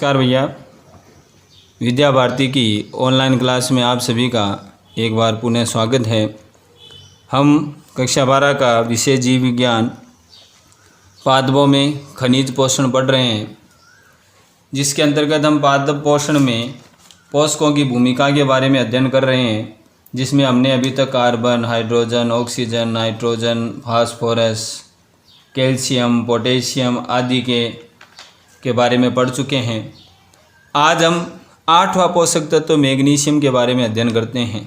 नमस्कार भैया। विद्या भारती की ऑनलाइन क्लास में आप सभी का एक बार पुनः स्वागत है। हम कक्षा 12 का विषय जीव विज्ञान पादपों में खनिज पोषण पढ़ रहे हैं, जिसके अंतर्गत हम पादप पोषण में पोषकों की भूमिका के बारे में अध्ययन कर रहे हैं, जिसमें हमने अभी तक carbon, hydrogen, oxygen, nitrogen, phosphorus, calcium, potassium आदि के बारे में पढ़ चुके हैं। आज हम 8वां पोषक तत्व मैग्नीशियम के बारे में अध्ययन करते हैं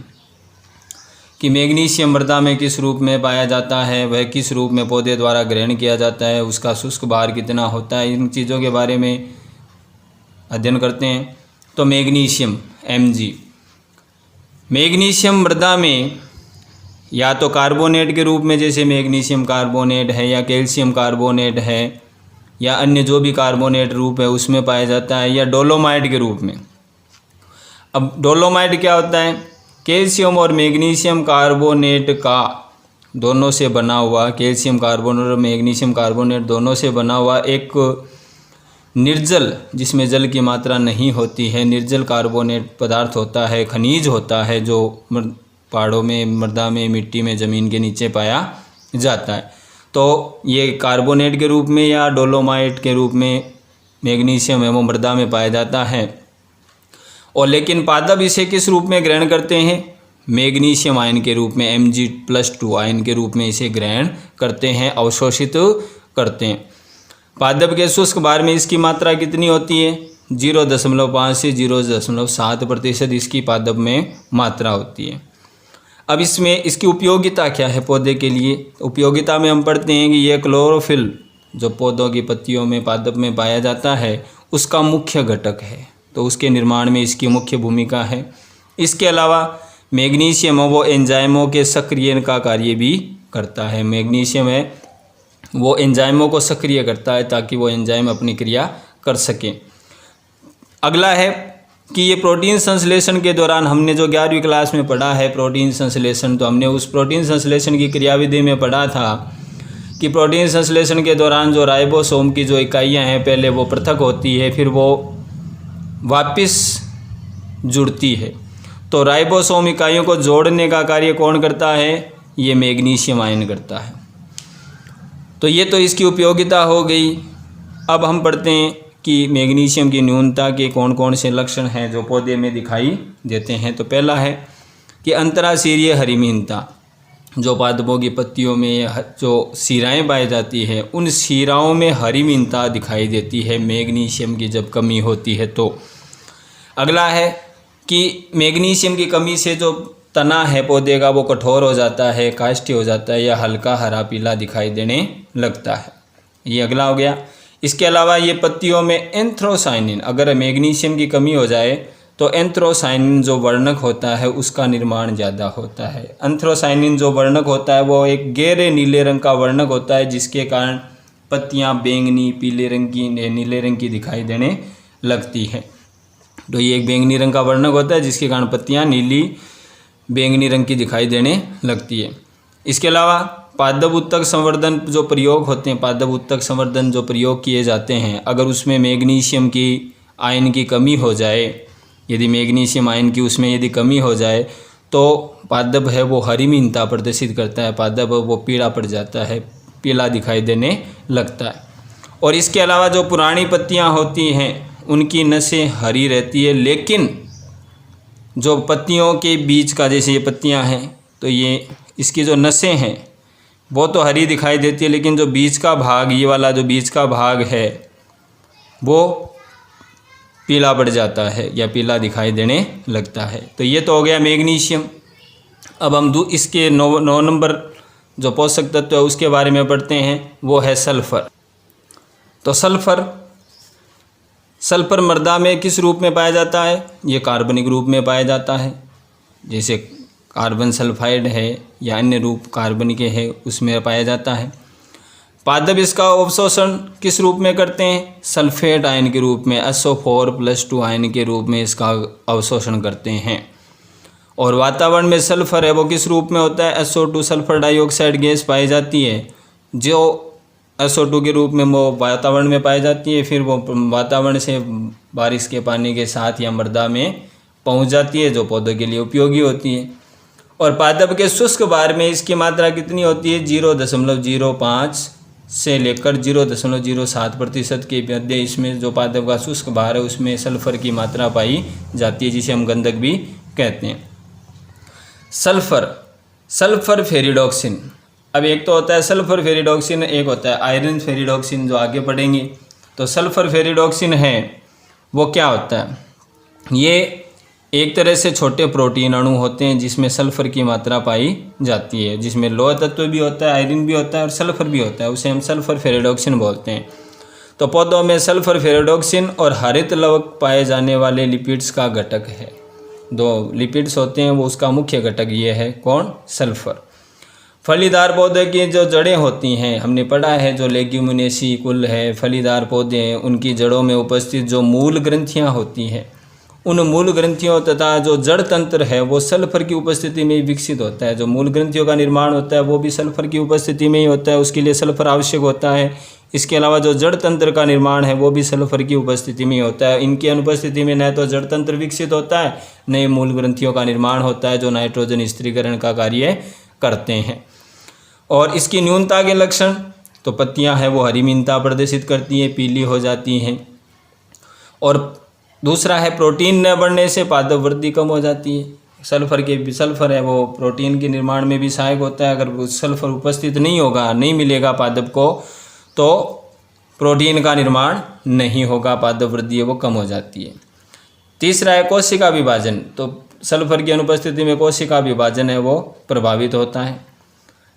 कि मैग्नीशियम मृदा में किस रूप में पाया जाता है, वह किस रूप में पौधे द्वारा ग्रहण किया जाता है, उसका शुष्क भार कितना होता है, इन चीज़ों के बारे में अध्ययन करते हैं। तो मैग्नीशियम Mg, मैग्नीशियम मृदा में या तो कार्बोनेट के रूप में, जैसे मैग्नीशियम कार्बोनेट है या कैल्शियम कार्बोनेट है या अन्य जो भी कार्बोनेट रूप है उसमें पाया जाता है, या डोलोमाइट के रूप में। अब डोलोमाइट क्या होता है? कैल्शियम और मैग्नीशियम कार्बोनेट का दोनों से बना हुआ, कैल्शियम कार्बोनेट और मैग्नीशियम कार्बोनेट दोनों से बना हुआ एक निर्जल, जिसमें जल की मात्रा नहीं होती है, निर्जल कार्बोनेट पदार्थ होता है, खनिज होता है, जो पहाड़ों में, मृदा में, मिट्टी में, ज़मीन के नीचे पाया जाता है। तो ये कार्बोनेट के रूप में या डोलोमाइट के रूप में मैग्नीशियम है वो मृदा में पाया जाता है। और लेकिन पादप इसे किस रूप में ग्रहण करते हैं? मैग्नीशियम आयन के रूप में, Mg+2 आयन के रूप में इसे ग्रहण करते हैं, अवशोषित करते हैं। पादप के शुष्क भार में इसकी मात्रा कितनी होती है? 0.5 से 0.7% इसकी पादप में मात्रा होती है। अब इसमें इसकी उपयोगिता क्या है पौधे के लिए? उपयोगिता में हम पढ़ते हैं कि यह क्लोरोफिल जो पौधों की पत्तियों में, पादप में पाया जाता है, उसका मुख्य घटक है, तो उसके निर्माण में इसकी मुख्य भूमिका है। इसके अलावा मैग्नीशियम वो एंजाइमों के सक्रियण का कार्य भी करता है। मैग्नीशियम है वो एंजाइमों को सक्रिय करता है ताकि वो एंजाइम अपनी क्रिया कर सकें। अगला है कि ये प्रोटीन संश्लेषण के दौरान, हमने जो 11वीं क्लास में पढ़ा है प्रोटीन संश्लेषण, तो हमने उस प्रोटीन संश्लेषण की क्रियाविधि में पढ़ा था कि प्रोटीन संश्लेषण के दौरान जो राइबोसोम की जो इकाइयां हैं, पहले वो पृथक होती है, फिर वो वापस जुड़ती है। तो राइबोसोम इकाइयों को जोड़ने का कार्य कौन करता है? ये मैग्नीशियम आयन करता है। तो ये तो इसकी उपयोगिता हो गई। अब हम पढ़ते हैं कि मैग्नीशियम की न्यूनता के कौन कौन से लक्षण हैं जो पौधे में दिखाई देते हैं। तो पहला है कि अंतराशीरीय हरिमीनता, जो पादपों की पत्तियों में जो शिराएँ पाई जाती है, उन शिराओं में हरिमीनता दिखाई देती है मैग्नीशियम की जब कमी होती है तो। अगला है कि मैग्नीशियम की कमी से जो तना है पौधे का वो कठोर हो जाता है, काष्ठी हो जाता है या हल्का हरा पीला दिखाई देने लगता है। ये अगला हो गया। इसके अलावा ये पत्तियों में एंथ्रोसाइनिन, अगर मैग्नीशियम की कमी हो जाए तो एंथ्रोसाइनिन जो वर्णक होता है उसका निर्माण ज़्यादा होता है। एंथ्रोसाइनिन जो वर्णक होता है वो एक गहरे नीले रंग का वर्णक होता है, जिसके कारण पत्तियां बैंगनी, पीले रंग की, नीले रंग की दिखाई देने लगती है। तो ये एक बैंगनी रंग का वर्णक होता है जिसके कारण पत्तियां नीली बैंगनी रंग की दिखाई देने लगती है। इसके अलावा पादप उत्तक संवर्धन जो प्रयोग होते हैं, पादप उत्तक संवर्धन जो प्रयोग किए जाते हैं, अगर उसमें मैग्नीशियम की आयन की कमी हो जाए, यदि मैग्नीशियम आयन की उसमें यदि कमी हो जाए तो पादप है वो हरिमीनता प्रदर्शित करता है, पादप वो पीला पड़ जाता है, पीला दिखाई देने लगता है। और इसके अलावा जो पुरानी पत्तियां होती हैं उनकी नसें हरी रहती है, लेकिन जो पत्तियों के बीच का, जैसे ये पत्तियां हैं तो ये इसकी जो नसें हैं वो तो हरी दिखाई देती है, लेकिन जो बीच का भाग, ये वाला जो बीच का भाग है वो पीला पड़ जाता है या पीला दिखाई देने लगता है। तो ये तो हो गया मैग्नीशियम। अब हम इसके 9 नंबर जो पोषक तत्व है उसके बारे में पढ़ते हैं, वो है सल्फर। तो सल्फर मृदा में किस रूप में पाया जाता है? ये कार्बनिक रूप में पाया जाता है, जैसे कार्बन सल्फाइड है या अन्य रूप कार्बनिक है उसमें पाया जाता है। पादप इसका अवशोषण किस रूप में करते हैं? सल्फेट आयन के रूप में, SO4+2 आयन के रूप में इसका अवशोषण करते हैं। और वातावरण में सल्फर है वो किस रूप में होता है? SO2 सल्फर डाइऑक्साइड गैस पाई जाती है, जो SO2 के रूप में वो वातावरण में पाई जाती है, फिर वो वातावरण से बारिश के पानी के साथ या मृदा में पहुंच जाती है, जो पौधों के लिए उपयोगी होती है। और पादप के शुष्क भार में इसकी मात्रा कितनी होती है? 0.05 से लेकर 0.07% के मध्य इसमें जो पादप का शुष्क भार है उसमें सल्फर की मात्रा पाई जाती है, जिसे हम गंधक भी कहते हैं। Sulphur ferredoxin. अब एक तो होता है सल्फर फेरिडोक्सिन, एक होता है आयरन फेरिडोक्सिन, जो आगे पढ़ेंगे। तो सल्फर फेरिडोक्सिन है वो क्या होता है? ये एक तरह से छोटे प्रोटीन अणु होते हैं जिसमें सल्फर की मात्रा पाई जाती है, जिसमें लोह तत्व भी होता है, आयरन भी होता है और सल्फर भी होता है, उसे हम सल्फर फेरिडोक्सिन बोलते हैं। तो पौधों में सल्फर फेरिडोक्सिन और हरित लवक पाए जाने वाले लिपिड्स का घटक है। 2 लिपिड्स होते हैं वो उसका मुख्य घटक ये है, कौन? सल्फर। फलीदार पौधे की जो जड़ें होती हैं, हमने पढ़ा है जो लेग्यूमिनेसी कुल है, फलीदार पौधे हैं, उनकी जड़ों में उपस्थित जो मूल ग्रंथियाँ होती हैं, उन मूल ग्रंथियों तथा जो जड़ तंत्र है वो सल्फर की उपस्थिति में ही विकसित होता है। जो मूल ग्रंथियों का निर्माण होता है वो भी सल्फर की उपस्थिति में ही होता है, उसके लिए सल्फर आवश्यक होता है। इसके अलावा जो जड़ तंत्र का निर्माण है वो भी सल्फर की उपस्थिति में ही होता है। इनकी अनुपस्थिति में न तो जड़ तंत्र विकसित होता है, न मूल ग्रंथियों का निर्माण होता है जो नाइट्रोजन स्थिरीकरण का कार्य करते हैं। और इसकी न्यूनता के लक्षण, तो पत्तियां हैं वो हरीमीनता प्रदर्शित करती हैं, पीली हो जाती हैं। और दूसरा है प्रोटीन न बढ़ने से पादप वृद्धि कम हो जाती है। सल्फर है वो प्रोटीन के निर्माण में भी सहायक होता है। अगर सल्फर उपस्थित नहीं होगा, नहीं मिलेगा पादप को, तो प्रोटीन का निर्माण नहीं होगा, पादप वृद्धि है वो कम हो जाती है। तीसरा है कोशिका विभाजन। तो सल्फर की अनुपस्थिति में कोशिका विभाजन है वो प्रभावित होता है,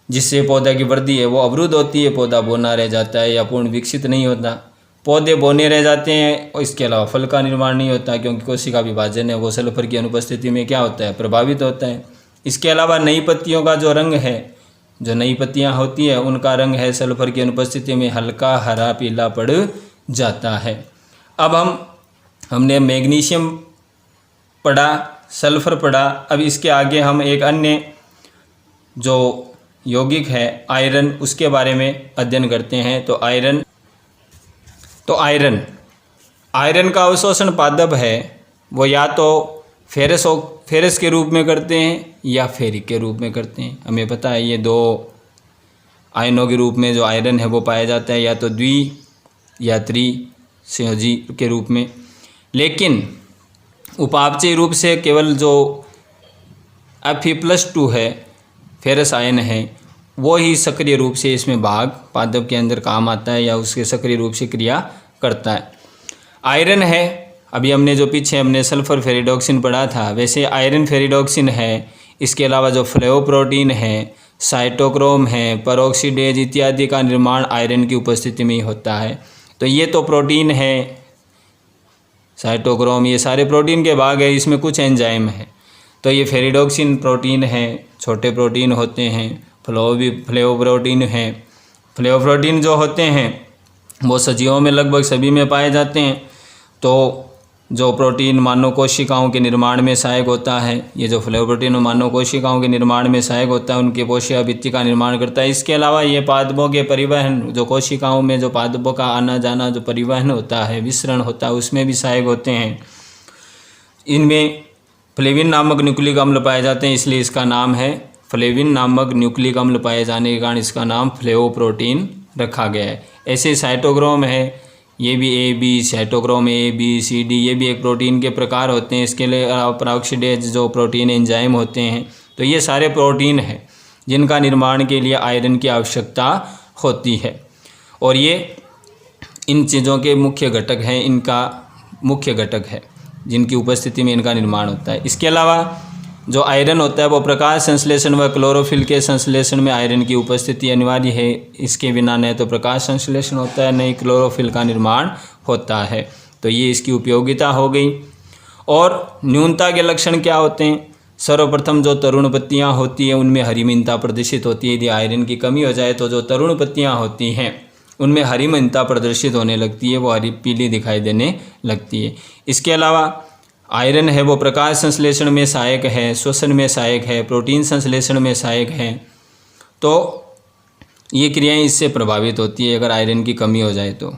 जिससे पौधा की वृद्धि है वो अवरुद्ध होती है, पौधा बौना रह जाता है या पूर्ण विकसित नहीं होता। पौधे बौने रह जाते हैं और इसके अलावा फल का निर्माण नहीं होता, क्योंकि कोशिका विभाजन है वो सल्फर की अनुपस्थिति में क्या होता है? प्रभावित होता है। इसके अलावा नई पत्तियों का जो रंग है, जो नई पत्तियां होती है उनका रंग है सल्फर की अनुपस्थिति में हल्का हरा पीला पड़ जाता है। अब हमने मैग्नीशियम पढ़ा, सल्फर पढ़ा। अब इसके आगे हम एक अन्य जो यौगिक है आयरन, उसके बारे में अध्ययन करते हैं। तो आयरन का अवशोषण पादप है वो या तो फेरस के रूप में करते हैं या फेरिक के रूप में करते हैं। हमें पता है ये 2 आयनों के रूप में जो आयरन है वो पाया जाता है, या तो द्वि या त्रिसंयोजी के रूप में। लेकिन उपापचयी रूप से केवल जो Fe+2 है, फेरस आयन है, वो ही सक्रिय रूप से इसमें भाग पादप के अंदर काम आता है या उसके सक्रिय रूप से क्रिया करता है। आयरन है, अभी हमने जो पीछे हमने सल्फर फेरिडोक्सिन पढ़ा था, वैसे आयरन फेरिडोक्सिन है। इसके अलावा जो फ्लेवोप्रोटीन है, साइटोक्रोम है, पेरोक्सीडेज इत्यादि का निर्माण आयरन की उपस्थिति में ही होता है। तो ये तो प्रोटीन है, साइटोक्रोम, ये सारे प्रोटीन के भाग है, इसमें कुछ एंजाइम है। तो ये फेरिडोक्सिन प्रोटीन है, छोटे प्रोटीन होते हैं। फ्लेवोप्रोटीन है, फ्लेवोप्रोटीन जो होते हैं वो सजीवों में लगभग सभी में पाए जाते हैं। तो जो प्रोटीन मानव कोशिकाओं के निर्माण में सहायक होता है, ये जो फ्लेवोप्रोटीन मानव कोशिकाओं के निर्माण में सहायक होता है, उनके कोशिका भित्ति का निर्माण करता है। इसके अलावा ये पादपों के परिवहन, जो कोशिकाओं में जो पादपों का आना जाना जो परिवहन होता है, विसरण होता है, उसमें भी सहायक होते हैं। इनमें फ्लेविन नामक न्यूक्लिक अम्ल पाए जाते हैं, इसलिए इसका नाम है फ्लेविन नामक न्यूक्लिक अम्ल पाए जाने के कारण इसका नाम फ्लेवोप्रोटीन रखा गया है। ऐसे साइटोक्रोम है, ये भी AB, cytochrome A, B, C, D, ये भी एक प्रोटीन के प्रकार होते हैं। इसके लिए पेरोक्सीडेज जो प्रोटीन एंजाइम होते हैं। तो ये सारे प्रोटीन हैं जिनका निर्माण के लिए आयरन की आवश्यकता होती है, और ये इन चीज़ों के मुख्य घटक हैं, इनका मुख्य घटक है जिनकी उपस्थिति में इनका निर्माण होता है। इसके अलावा जो आयरन होता है वो प्रकाश संश्लेषण व क्लोरोफिल के संश्लेषण में आयरन की उपस्थिति अनिवार्य है। इसके बिना न तो प्रकाश संश्लेषण होता है, न ही क्लोरोफिल का निर्माण होता है। तो ये इसकी उपयोगिता हो गई। और न्यूनता के लक्षण क्या होते हैं? सर्वप्रथम जो तरुण पत्तियाँ होती हैं उनमें हरीमीनता प्रदर्शित होती है। यदि आयरन की कमी हो जाए तो जो तरुण पत्तियाँ होती हैं उनमें हरीमीनता प्रदर्शित होने लगती है, वो हरी पीली दिखाई देने लगती है। इसके अलावा आयरन है वो प्रकाश संश्लेषण में सहायक है, श्वसन में सहायक है, प्रोटीन संश्लेषण में सहायक है। तो ये क्रियाएं इससे प्रभावित होती है अगर आयरन की कमी हो जाए तो।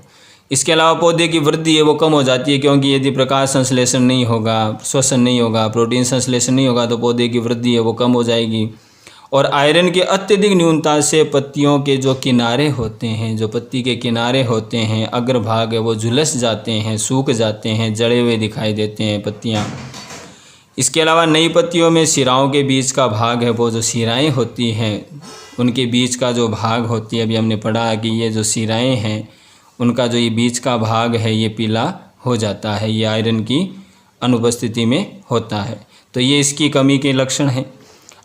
इसके अलावा पौधे की वृद्धि है वो कम हो जाती है, क्योंकि यदि प्रकाश संश्लेषण नहीं होगा, श्वसन नहीं होगा, प्रोटीन संश्लेषण नहीं होगा तो पौधे की वृद्धि है वो कम हो जाएगी। और आयरन की अत्यधिक न्यूनता से पत्तियों के जो किनारे होते हैं, जो पत्ती के किनारे होते हैं, अग्रभाग है वो झुलस जाते हैं, सूख जाते हैं, जड़े हुए दिखाई देते हैं पत्तियाँ। इसके अलावा नई पत्तियों में शिराओं के बीच का भाग है वो जो शिराएँ होती हैं उनके बीच का जो भाग होती है, अभी हमने पढ़ा कि ये जो शिराएँ हैं उनका जो ये बीच का भाग है ये पीला हो जाता है, ये आयरन की अनुपस्थिति में होता है। तो ये इसकी कमी के लक्षण हैं।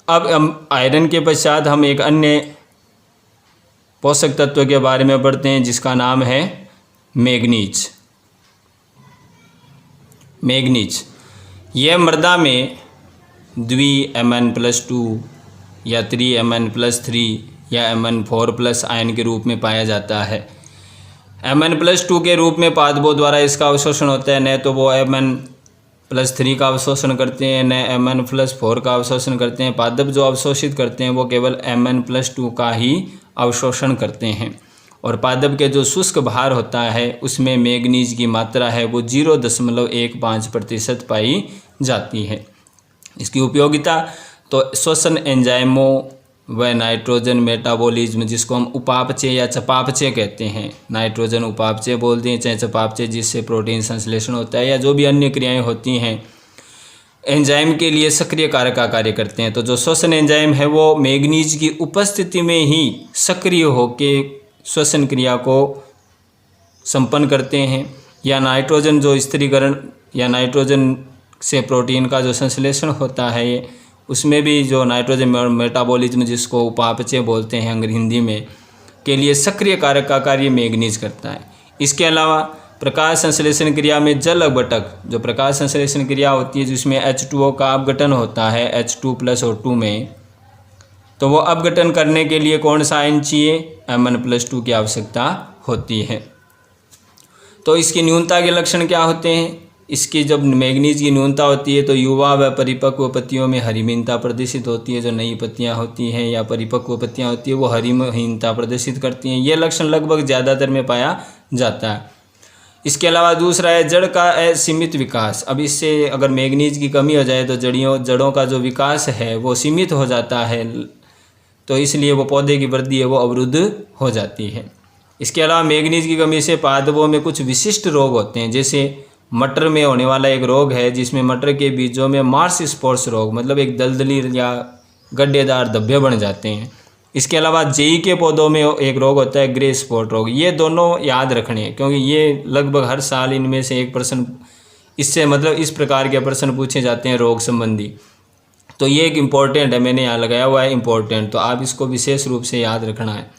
अब हम आयरन के पश्चात हम एक अन्य पोषक तत्व के बारे में पढ़ते हैं जिसका नाम है मैग्नीज। मैग्नीज यह मृदा में Mn+2 या 3Mn+3 या Mn4+ आयन के रूप में पाया जाता है। Mn+2 के रूप में पादपों द्वारा इसका अवशोषण होता है, न तो वो Mn+3 का अवशोषण करते हैं न Mn+4 का अवशोषण करते हैं। पादप जो अवशोषित करते हैं वो केवल Mn+2 का ही अवशोषण करते हैं। और पादप के जो शुष्क भार होता है उसमें मैग्नीज की मात्रा है वो 0.15% पाई जाती है। इसकी उपयोगिता तो श्वसन एंजाइमों व नाइट्रोजन मेटाबॉलिज्म, जिसको हम उपापचय या चयापचय कहते हैं, नाइट्रोजन उपापचय बोलते हैं चाहे चयापचय, जिससे प्रोटीन संश्लेषण होता है, या जो भी अन्य क्रियाएं होती हैं एंजाइम के लिए सक्रिय कारक का कार्य करते हैं। तो जो श्वसन एंजाइम है वो मैग्नीज की उपस्थिति में ही सक्रिय होकर श्वसन क्रिया को संपन्न करते हैं। या नाइट्रोजन जो स्थिरीकरण या नाइट्रोजन से प्रोटीन का जो संश्लेषण होता है उसमें भी जो नाइट्रोजन मेटाबॉलिज्म, जिसको उपापचय बोलते हैं हिंदी में, के लिए सक्रिय कारक का कार्य मैग्नीज करता है। इसके अलावा प्रकाश संश्लेषण क्रिया में जल अपघटक, जो प्रकाश संश्लेषण क्रिया होती है जिसमें H2O का अपघटन होता है H2+O2 में, तो वो अपघटन करने के लिए कौन सा आयन चाहिए? Mn+2 की आवश्यकता होती है। तो इसकी न्यूनता के लक्षण क्या होते हैं? इसकी जब मैग्नीज की न्यूनता होती है तो युवा व परिपक्व पत्तियों में हरिमीनता प्रदर्शित होती है। जो नई पत्तियां होती हैं या परिपक्व पत्तियां होती है वो हरिमीनता प्रदर्शित करती हैं। ये लक्षण लगभग ज़्यादातर में पाया जाता है। इसके अलावा दूसरा है जड़ का असीमित विकास। अब इससे अगर मैग्नीज की कमी हो जाए तो जड़ों का जो विकास है वो सीमित हो जाता है, तो इसलिए वो पौधे की वृद्धि है वो अवरुद्ध हो जाती है। इसके अलावा मैग्नीज की कमी से पादपों में कुछ विशिष्ट रोग होते हैं, जैसे मटर में होने वाला एक रोग है जिसमें मटर के बीजों में मार्श स्पॉट्स रोग, मतलब एक दलदली या गड्ढेदार धब्बे बन जाते हैं। इसके अलावा जेई के पौधों में एक रोग होता है ग्रे स्पॉट रोग। ये दोनों याद रखने हैं क्योंकि ये लगभग हर साल इनमें से एक प्रश्न, इससे मतलब इस प्रकार के प्रश्न पूछे जाते हैं रोग संबंधी। तो ये एक इम्पोर्टेंट है, मैंने यहाँ लगाया हुआ है इम्पोर्टेंट, तो आप इसको विशेष रूप से याद रखना है,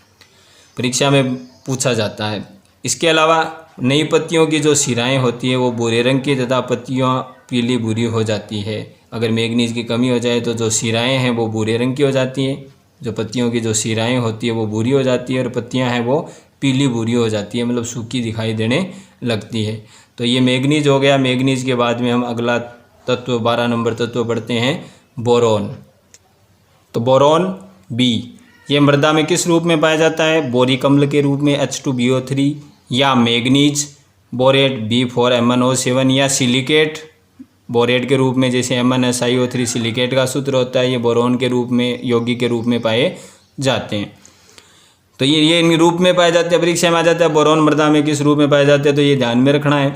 परीक्षा में पूछा जाता है। इसके अलावा नई पत्तियों की जो शिराएँ होती है वो भूरे रंग की तथा पत्तियाँ पीली भूरी हो जाती है। अगर मैग्नीज की कमी हो जाए तो जो शिराएँ हैं वो भूरे रंग की हो जाती हैं, जो पत्तियों की जो शिराएँ होती है वो भूरी हो जाती है और पत्तियाँ हैं वो पीली भूरी हो जाती है, मतलब सूखी दिखाई देने लगती है। तो ये मैग्नीज हो गया। मैग्नीज के बाद में हम अगला तत्व 12 नंबर तत्व पढ़ते हैं बोरोन। तो बोरोन बी ये मृदा में किस रूप में पाया जाता है? बोरिक अम्ल के रूप में H2BO3 या मैग्नीज बोरेट B4MnO7 या सिलिकेट बोरेट के रूप में जैसे MnSiO3 सिलिकेट का सूत्र होता है, ये बोरोन के रूप में यौगिक के रूप में पाए जाते हैं। तो ये इन रूप में पाए जाते हैं, परीक्षा में आ जाता है बोरोन मृदा में किस रूप में पाए जाते हैं, तो ये ध्यान में रखना है।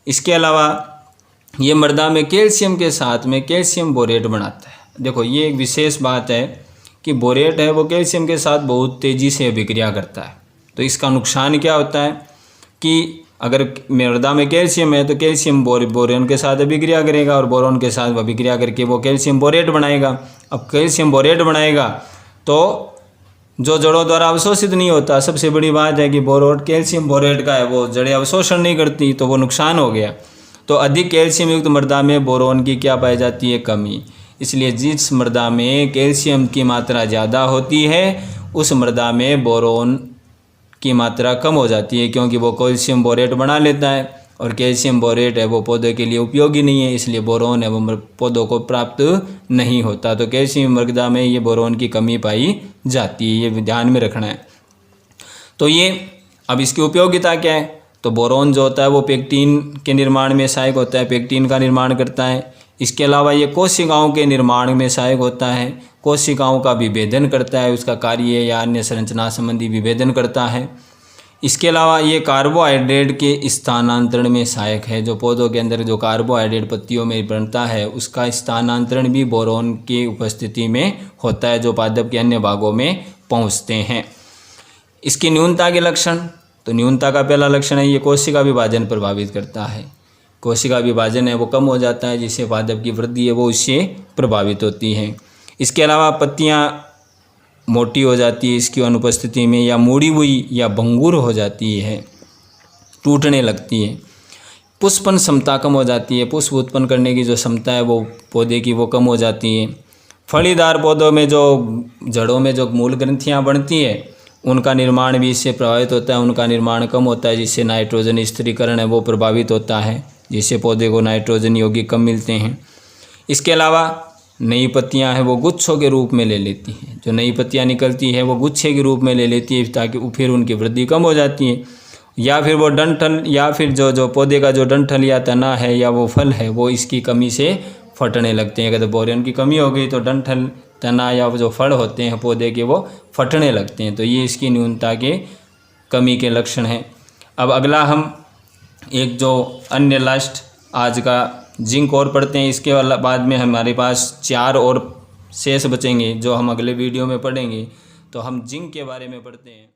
इसके अलावा ये मृदा में कैल्शियम के साथ में कैल्शियम बोरेट बनाता है। देखो ये एक विशेष बात है कि बोरेट है वो कैल्शियम के साथ बहुत तेज़ी से अभिक्रिया करता है। तो इसका नुकसान क्या होता है कि अगर मृदा में कैल्शियम है तो कैल्शियम बोरोन के साथ अभिक्रिया करेगा और बोरोन के साथ अभिक्रिया करके वो कैल्शियम बोरेट बनाएगा। अब कैल्शियम बोरेट बनाएगा तो जो जड़ों द्वारा अवशोषित नहीं होता, सबसे बड़ी बात है कि बोरोट कैल्शियम बोरेट का है वो जड़ें अवशोषण नहीं करती, तो वो नुकसान हो गया। तो अधिक कैल्शियम युक्त मृदा में बोरोन की क्या पाई जाती है? कमी। इसलिए जिस मृदा में कैल्शियम की मात्रा ज़्यादा होती है उस मृदा में बोरोन की मात्रा कम हो जाती है, क्योंकि वो कैल्शियम बोरेट बना लेता है और कैल्शियम बोरेट है वो पौधे के लिए उपयोगी नहीं है, इसलिए बोरोन है वो पौधों को प्राप्त नहीं होता। तो कैल्शियम मृदा में ये बोरोन की कमी पाई जाती है, ये ध्यान में रखना है। तो ये अब इसकी उपयोगिता क्या है, तो बोरोन जो होता है वो पेक्टिन के निर्माण में सहायक होता है, पेक्टिन का निर्माण करता है। इसके अलावा ये कोशिकाओं के निर्माण में सहायक होता है, कोशिकाओं का विभेदन करता है, उसका कार्य या अन्य संरचना संबंधी विभेदन करता है। इसके अलावा ये कार्बोहाइड्रेट के स्थानांतरण में सहायक है, जो पौधों के अंदर जो कार्बोहाइड्रेट पत्तियों में बनता है उसका स्थानांतरण भी बोरोन की उपस्थिति में होता है, जो पादप के अन्य भागों में पहुंचते हैं। इसकी न्यूनता के लक्षण, तो न्यूनता का पहला लक्षण है ये कोशिका विभाजन प्रभावित करता है, कोशिका विभाजन है वो कम हो जाता है, जिससे पादप की वृद्धि है वो उससे प्रभावित होती है। इसके अलावा पत्तियाँ मोटी हो जाती है इसकी अनुपस्थिति में, या मुड़ी हुई या भंगुर हो जाती है, टूटने लगती है। पुष्पन क्षमता कम हो जाती है, पुष्प उत्पन्न करने की जो क्षमता है वो पौधे की वो कम हो जाती है। फलीदार पौधों में जो जड़ों में जो मूल ग्रंथियाँ बनती है उनका निर्माण भी इससे प्रभावित होता है, उनका निर्माण कम होता है, जिससे नाइट्रोजन स्थिरीकरण है वो प्रभावित होता है, जिससे पौधे को नाइट्रोजन यौगिक कम मिलते हैं। इसके अलावा नई पत्तियां हैं वो गुच्छों के रूप में ले लेती हैं, जो नई पत्तियां निकलती है वो गुच्छे के रूप में ले लेती है, ताकि फिर उनकी वृद्धि कम हो जाती है। या फिर वो डंठल, या फिर जो पौधे का जो डंठल या तना है या वो फल है वो इसकी कमी से फटने लगते हैं। अगर बोरोन की कमी हो गई तो डंठल, तना या जो फल होते हैं पौधे के वो फटने लगते हैं। तो ये इसकी न्यूनता के कमी के लक्षण हैं। अब अगला हम एक जो अन्य लास्ट आज का जिंक और पढ़ते हैं, इसके बाद में हमारे पास 4 और शेष बचेंगे जो हम अगले वीडियो में पढ़ेंगे। तो हम जिंक के बारे में पढ़ते हैं।